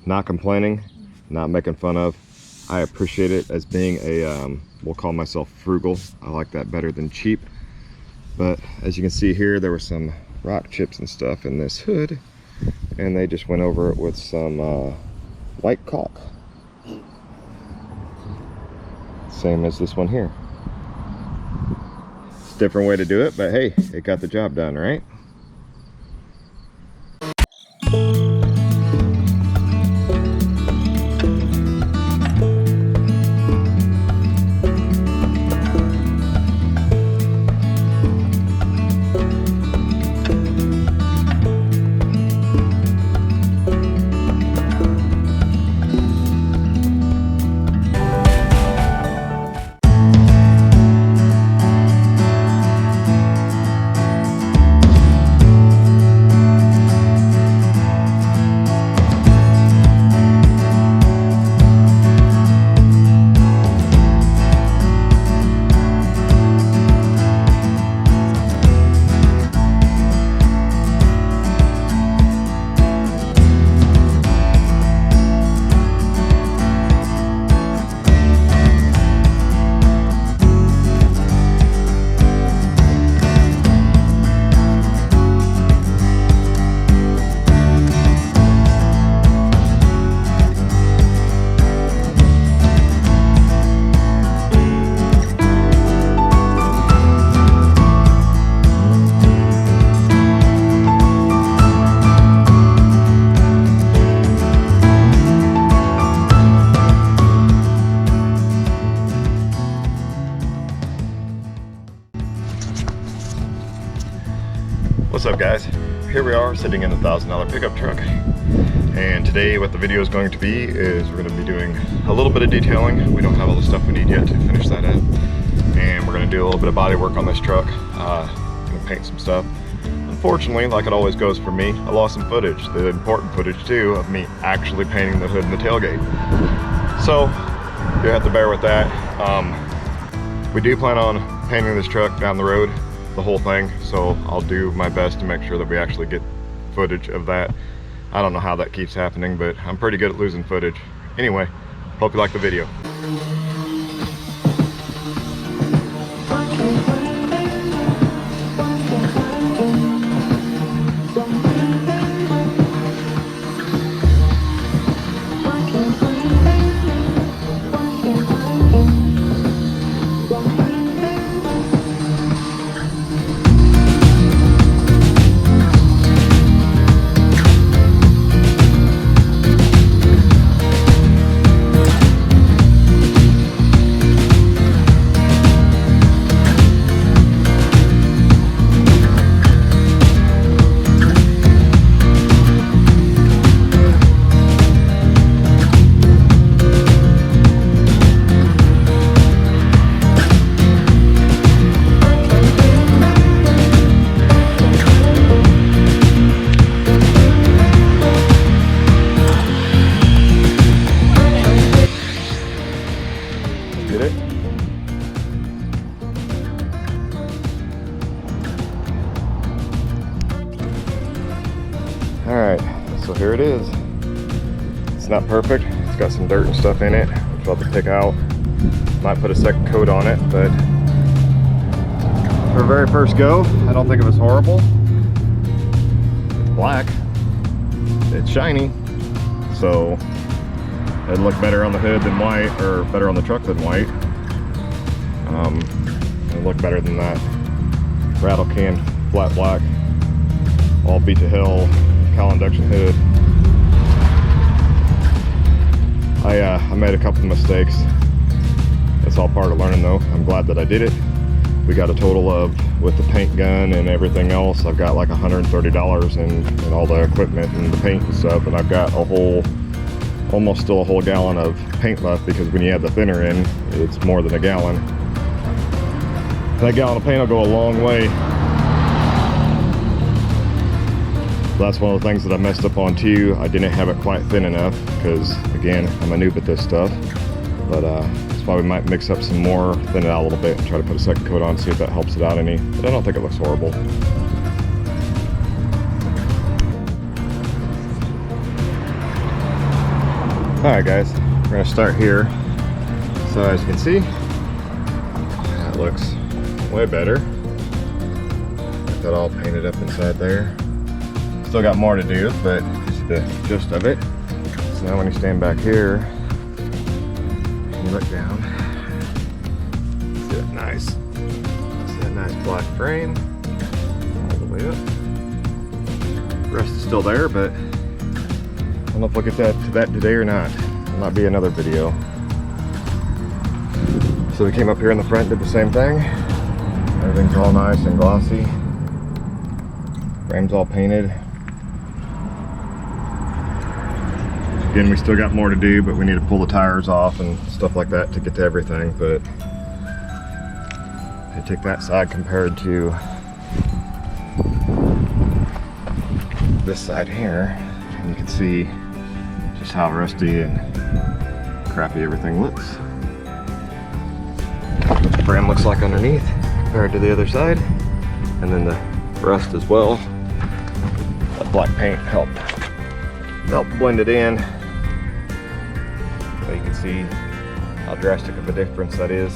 Not complaining, not making fun of. I appreciate it as being a, we'll call myself frugal. I like that better than cheap. But as you can see here, there were some rock chips and stuff in this hood, and they just went over it with some white caulk. Same as this one here. It's a different way to do it, but hey, it got the job done, right? What's up, guys? Here we are sitting in a $1,000 pickup truck, and today what the video is going to be is we're going to be doing a little bit of detailing. We don't have all the stuff we need yet to finish that up, and we're going to do a little bit of body work on this truck. Going to paint some stuff. Unfortunately, like it always goes for me, I lost some footage, the important footage too, of me actually painting the hood and the tailgate. So you have to bear with that. We do plan on painting this truck down the road, the whole thing, so I'll do my best to make sure that we actually get footage of that. I don't know how that keeps happening, but I'm pretty good at losing footage. Anyway, hope you like the video. Alright, so here it is. It's not perfect. It's got some dirt and stuff in it, which I'll have to take out. Might put a second coat on it, but for very first go, I don't think it was horrible. It's black. It's shiny. So it'd look better on the hood than white, or better on the truck than white. It'd look better than that rattle can flat black, all beat to hell cowl induction hood. I made a couple of mistakes. It's all part of learning though. I'm glad that I did it. We got a total of, with the paint gun and everything else, I've got like $130 in all the equipment and the paint and stuff, and I've got a whole, almost still a whole gallon of paint left, because when you add the thinner in, it's more than a gallon. That gallon of paint will go a long way. That's one of the things that I messed up on too. I didn't have it quite thin enough because, again, I'm a noob at this stuff. But that's why we might mix up some more, thin it out a little bit, and try to put a second coat on, see if that helps it out any. But I don't think it looks horrible. Alright guys, we're going to start here. So as you can see, that looks way better. Got that all painted up inside there. Still got more to do, but it's the gist of it. So now when you stand back here, and you look down, see that nice black frame all the way up. The rest is still there, but I don't know if we'll get to that today or not. It'll not be another video. So we came up here in the front, did the same thing. Everything's all nice and glossy. Frame's all painted. Again, we still got more to do, but we need to pull the tires off and stuff like that to get to everything. But I take that side compared to this side here, and you can see just how rusty and crappy everything looks. What the frame looks like underneath compared to the other side, and then the rust as well. That black paint helped blend it in. So you can see how drastic of a difference that is.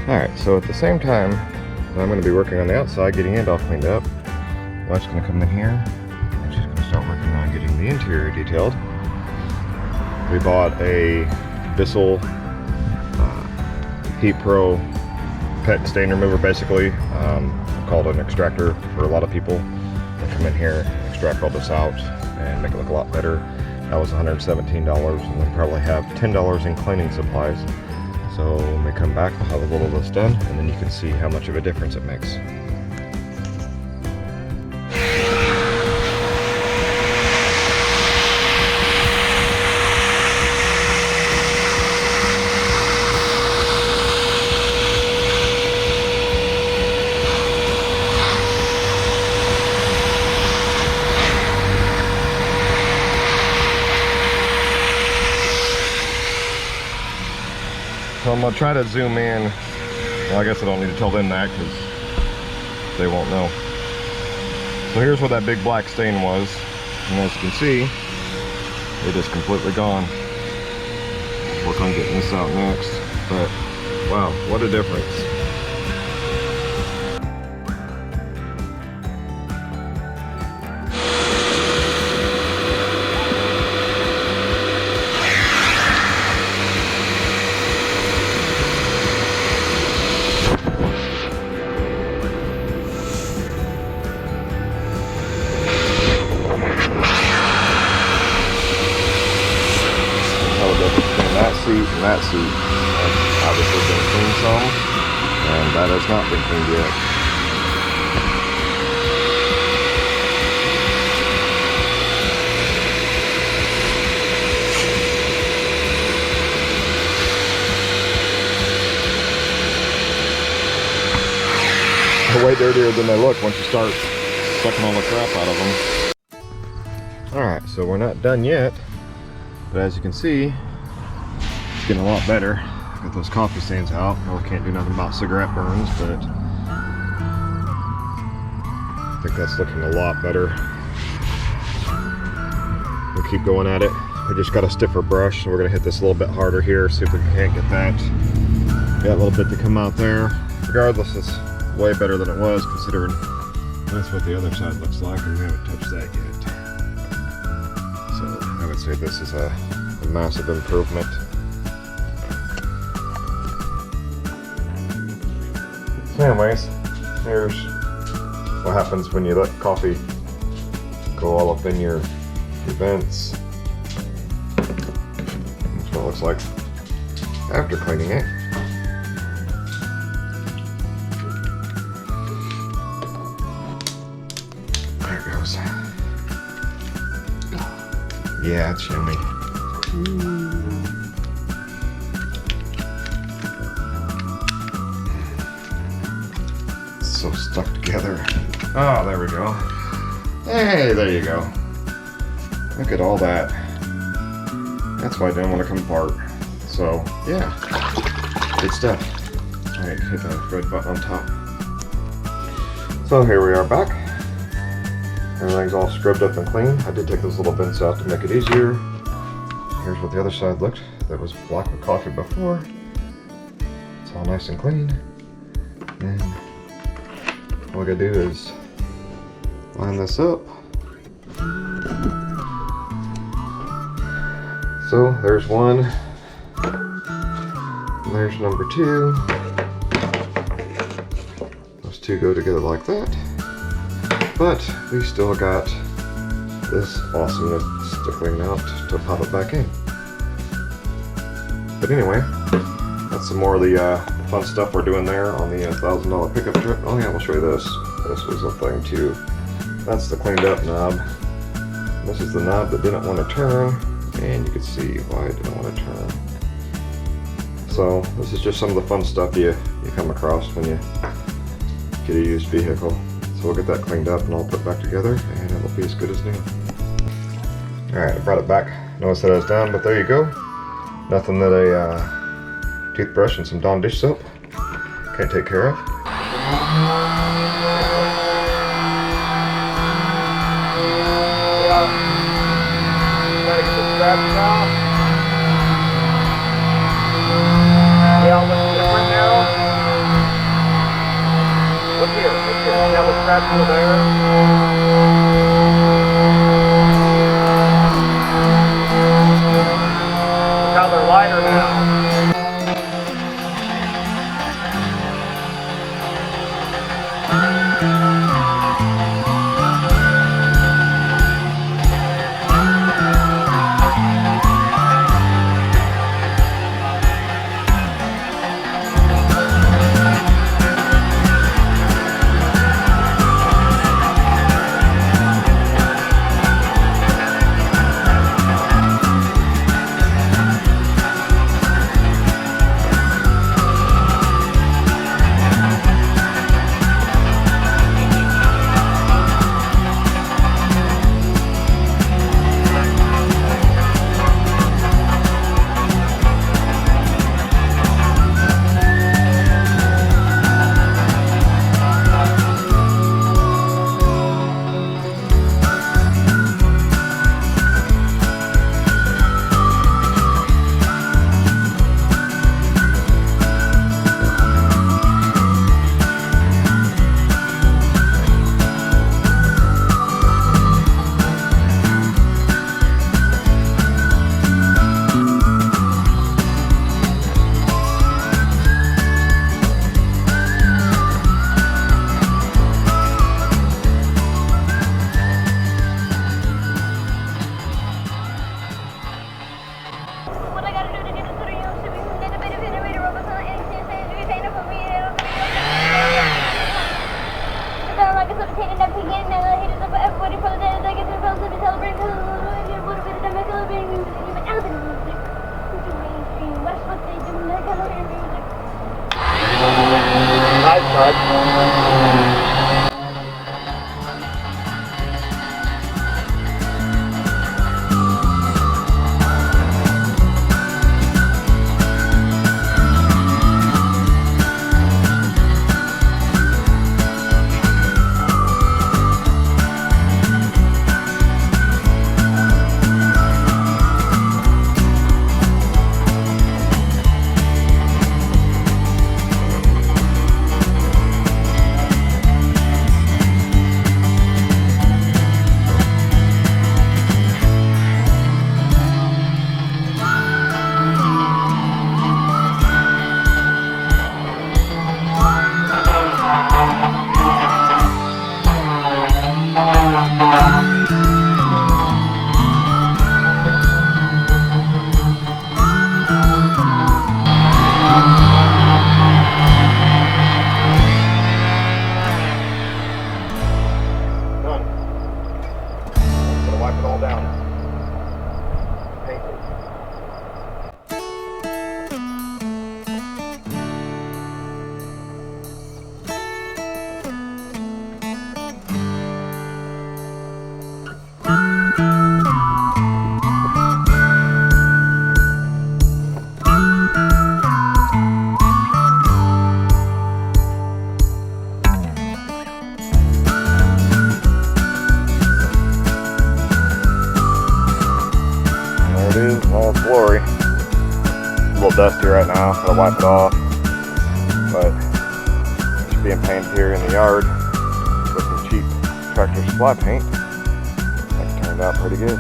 Alright, so at the same time I'm going to be working on the outside, getting it all cleaned up. Wife's going to come in here and she's going to start working on getting the interior detailed. We bought a Bissell Heat Pro pet stain remover, basically. Called an extractor for a lot of people. They come in here, extract all this out, and make it look a lot better. That was $117, and we probably have $10 in cleaning supplies. So when we come back, we'll have a little of this done, and then you can see how much of a difference it makes. So I'm going to try to zoom in. Well, I guess I don't need to tell them that because they won't know. So here's where that big black stain was. And as you can see, it is completely gone. Work on getting this out next. But wow, what a difference. And that seat has obviously been cleaned some, and that has not been cleaned yet. They're way dirtier than they look once you start sucking all the crap out of them. Alright, so we're not done yet, but as you can see, getting a lot better. Got those coffee stains out. Really can't do nothing about cigarette burns, but I think that's looking a lot better. We'll keep going at it. We just got a stiffer brush, so we're gonna hit this a little bit harder here, see if we can't get that. Got a little bit to come out there. Regardless, it's way better than it was, considering that's what the other side looks like, and we haven't touched that yet. So I would say this is a massive improvement. Anyways, here's what happens when you let coffee go all up in your vents. That's what it looks like after cleaning it. There it goes. Yeah, it's yummy. So stuck together. Oh, there we go. Hey, there you go. Look at all that. That's why I didn't want to come apart. So, yeah. Good stuff. Alright, hit the red button on top. So here we are back. Everything's all scrubbed up and clean. I did take those little vents out to make it easier. Here's what the other side looked. That was black with coffee before. It's all nice and clean. And all I gotta do is line this up. So there's one, and there's number two. Those two go together like that. But we still got this awesomeness to clean out to pop it back in. But anyway, that's some more of the fun stuff we're doing there on the $1,000 pickup truck. Oh yeah, I'll show you this. This was a thing too. That's the cleaned up knob. This is the knob that didn't want to turn, and you can see why it didn't want to turn. So this is just some of the fun stuff you come across when you get a used vehicle. So we'll get that cleaned up and all put back together, and it'll be as good as new. Alright, I brought it back. Notice that I was done, but there you go. Nothing that a toothbrush and some Dawn dish soap can't take care of. Gotta get the straps off. Yeah, what's different now? Look here, now the straps are there. Look how they're lighter now. Nice, bud. is in all its glory. It's a little dusty right now, gotta wipe it off. But it's being painted here in the yard with some cheap tractor supply paint. I think it turned out pretty good.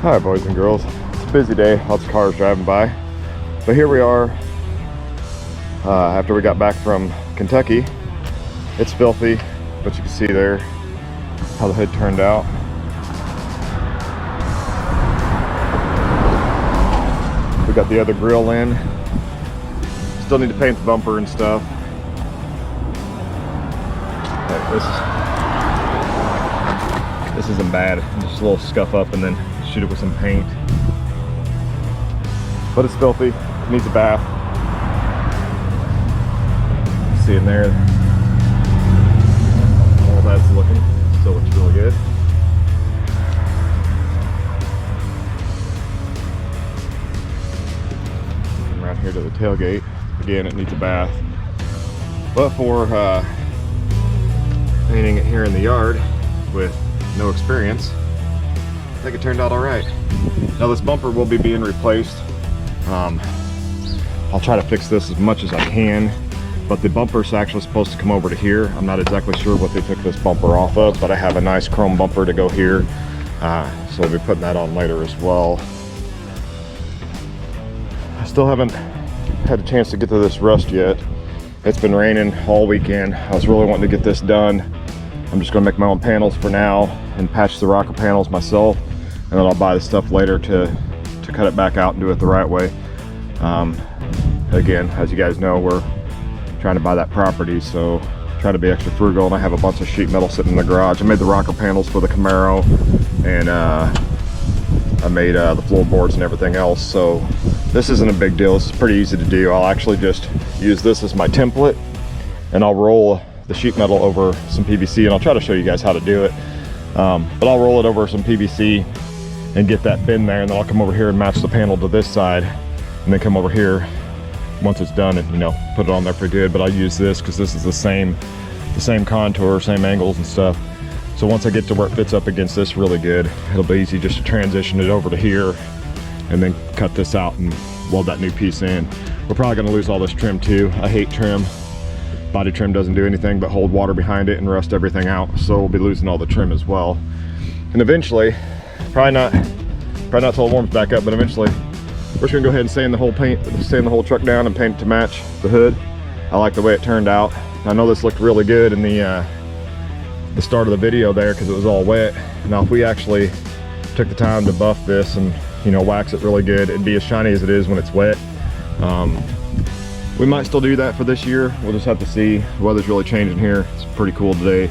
Hi boys and girls, it's a busy day, lots of cars driving by, but here we are after we got back from Kentucky. It's filthy, but you can see there how the hood turned out. We got the other grill in, still need to paint the bumper and stuff. This isn't bad, just a little scuff up and then shoot it with some paint. But it's filthy, needs a bath. See in there, all that's looking, still looks really good. And around here to the tailgate, again it needs a bath. But for painting it here in the yard with no experience, I think it turned out all right. Now this bumper will be being replaced. I'll try to fix this as much as I can, but the bumper's actually supposed to come over to here. I'm not exactly sure what they took this bumper off of, but I have a nice chrome bumper to go here. So we'll be putting that on later as well. I still haven't had a chance to get to this rust yet. It's been raining all weekend. I was really wanting to get this done. I'm just gonna make my own panels for now and patch the rocker panels myself, and then I'll buy the stuff later to cut it back out and do it the right way. Again, as you guys know, we're trying to buy that property, so try to be extra frugal, and I have a bunch of sheet metal sitting in the garage. I made the rocker panels for the Camaro, and I made the floorboards and everything else, so this isn't a big deal. This is pretty easy to do. I'll actually just use this as my template, and I'll roll the sheet metal over some PVC, and I'll try to show you guys how to do it. But I'll roll it over some PVC and get that bin there, and then I'll come over here and match the panel to this side, and then come over here once it's done and, you know, put it on there pretty good. But I'll use this because this is the same contour, same angles and stuff. So once I get to where it fits up against this really good, it'll be easy just to transition it over to here and then cut this out and weld that new piece in. We're probably gonna lose all this trim too. I hate trim. Body trim doesn't do anything but hold water behind it and rust everything out, so we'll be losing all the trim as well. And eventually, probably not till it warms back up, but eventually we're just gonna go ahead and sand the whole truck down and paint it to match the hood. I like the way it turned out. I know this looked really good in the start of the video there because it was all wet. Now if we actually took the time to buff this and, you know, wax it really good, it'd be as shiny as it is when it's wet. We might still do that for this year. We'll just have to see. The weather's really changing here. It's pretty cool today.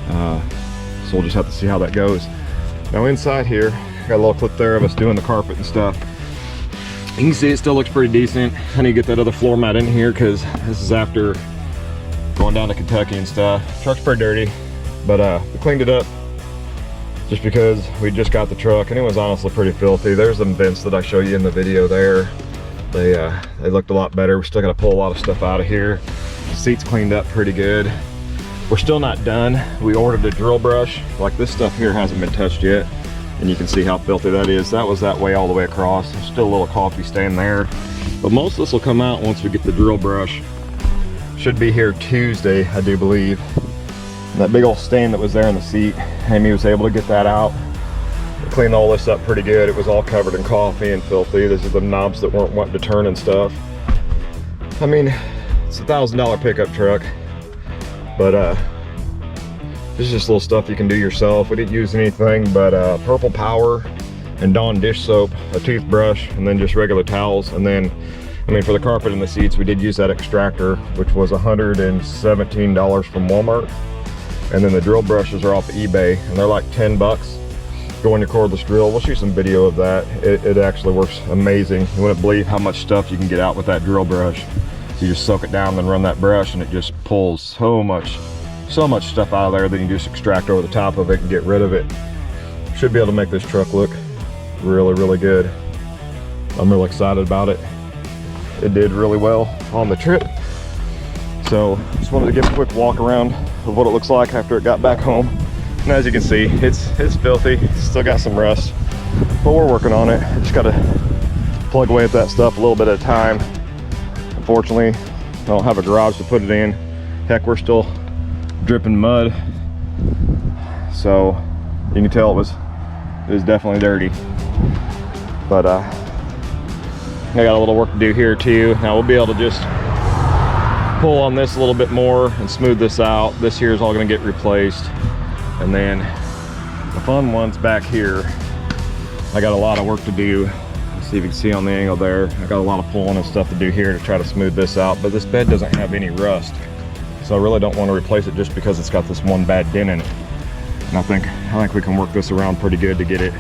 So we'll just have to see how that goes. Now inside here, got a little clip there of us doing the carpet and stuff. You can see it still looks pretty decent. I need to get that other floor mat in here because this is after going down to Kentucky and stuff. Truck's pretty dirty, but we cleaned it up just because we just got the truck and it was honestly pretty filthy. There's them vents that I show you in the video there. They looked a lot better. We still got to pull a lot of stuff out of here. The seat's cleaned up pretty good. We're still not done. We ordered a drill brush. Like this stuff here hasn't been touched yet, and you can see how filthy that is. That was that way all the way across. There's still a little coffee stain there, but most of this will come out once we get the drill brush. Should be here Tuesday, I do believe. And that big old stain that was there in the seat, Amy was able to get that out. We cleaned all this up pretty good. It was all covered in coffee and filthy. This is the knobs that weren't wanting to turn and stuff. I mean, it's a $1,000 pickup truck, but this is just little stuff you can do yourself. We didn't use anything but Purple Power and Dawn dish soap, a toothbrush, and then just regular towels. And then, I mean, for the carpet and the seats, we did use that extractor, which was $117 from Walmart. And then the drill brushes are off eBay, and they're like 10 bucks. Go in your cordless drill. We'll shoot some video of that. It actually works amazing. You wouldn't believe how much stuff you can get out with that drill brush. So you just soak it down, then run that brush, and it just pulls so much so much stuff out of there that you can just extract over the top of it and get rid of it. Should be able to make this truck look really, really good. I'm really excited about it. It did really well on the trip. So just wanted to give a quick walk around of what it looks like after it got back home. And as you can see, it's filthy. Still got some rust, but we're working on it. Just gotta plug away at that stuff a little bit at a time. Unfortunately, I don't have a garage to put it in. Heck, we're still dripping mud. So you can tell it was definitely dirty. But I got a little work to do here too. Now we'll be able to just pull on this a little bit more and smooth this out. This here is all gonna get replaced. And then the fun one's back here. I got a lot of work to do. Let's see if you can see on the angle there. I got a lot of pulling and stuff to do here to try to smooth this out, but this bed doesn't have any rust. So I really don't want to replace it just because it's got this one bad dent in it. And I think we can work this around pretty good to get it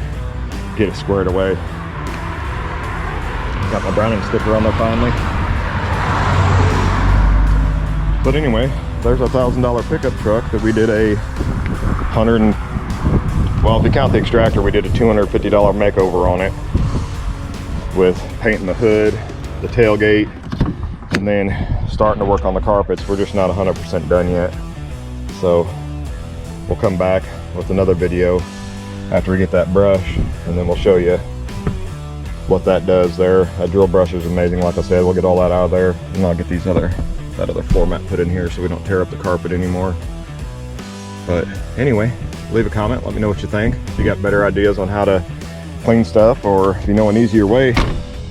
squared away. Got my Browning sticker on there finally. But anyway, there's a $1,000 pickup truck that we did a well, if you count the extractor, we did a $250 makeover on it with painting the hood, the tailgate, and then starting to work on the carpets. We're just not 100% done yet. So we'll come back with another video after we get that brush, and then we'll show you what that does there. That drill brush is amazing. Like I said, we'll get all that out of there, and I'll get that other floor mat put in here so we don't tear up the carpet anymore. But anyway, leave a comment, let me know what you think. If you got better ideas on how to clean stuff, or if you know an easier way.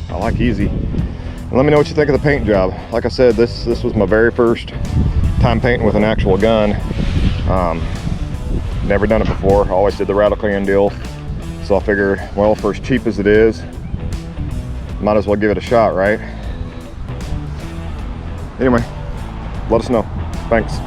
I like easy. And let me know what you think of the paint job. Like I said, this was my very first time painting with an actual gun. Never done it before. I always did the rattle can deal. So I figured, well, for as cheap as it is, might as well give it a shot, right? Anyway, let us know. Thanks.